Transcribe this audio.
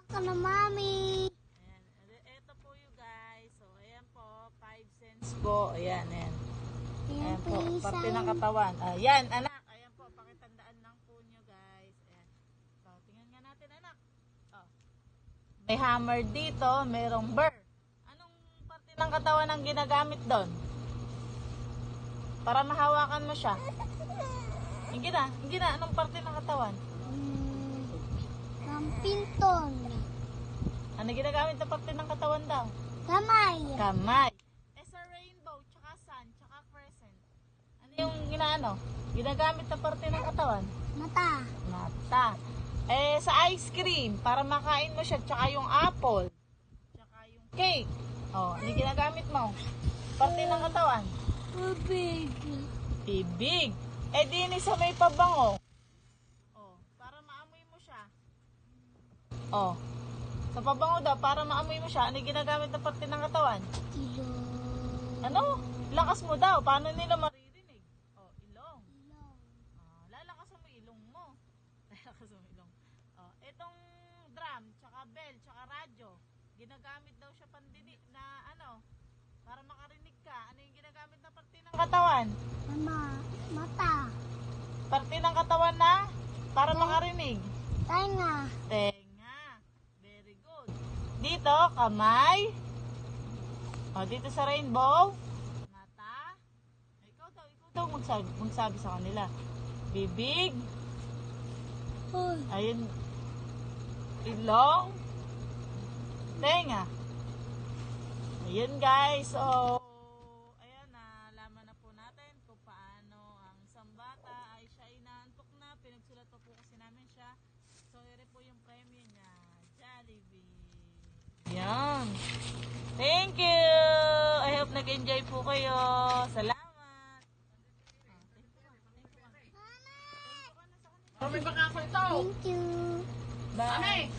Ka na, mami. Ayan. Ito po yung guys. So, ayan po. 5 cents po. Ayan, ayan. Ayan po. Parte ng katawan. Ayan, anak. Ayan po. Pakitandaan lang po nyo guys. Ayan. So, tingnan nga natin anak. Oh. May hammer dito. Merong burr. Anong parte ng katawan ang ginagamit doon? Para mahawakan mo siya. Hindi na. Anong parte ng katawan? Pinton. Ano ginagamit na parte ng katawan daw? Kamay. Kamay. Sa rainbow, tsaka sun, tsaka crescent. Ano yung ginagamit na parte ng katawan? Mata. Mata. Sa ice cream, para makain mo siya, tsaka yung apple, tsaka yung cake. Ano ginagamit mo? Parte ng katawan? Bibig. Bibig. Di sa may pabango. Para maamoy mo siya. Sa pabango daw, para maamoy mo siya, ano ginagamit na parte ng katawan? Ilong. Lakas mo daw. Paano nila maririnig? Ilong. Lalakasan mo ilong mo. Lalakasan mo ilong. Itong drum, tsaka bell, tsaka radyo, ginagamit daw siya pandinig na para makarinig ka. Ano yung ginagamit na parte ng katawan? Mata. Parte ng katawan na para makarinig. Tenga. Tenga. Very good. Dito, kamay. Dito sa rainbow, mata. Ikaw daw magsabi sa kanila. Bibig. Ayun. Ilong. Tenga. Ayun guys. So, ayan, nalaman na po natin kung paano ang isang bata ay siya inaantok na. Pinagsulat pa po kasi namin siya. So, ere po yung premyo niya. Jollibee. Yan. Thank you. I hope nag-enjoy po kayo. Salamat. Thank you. Bye.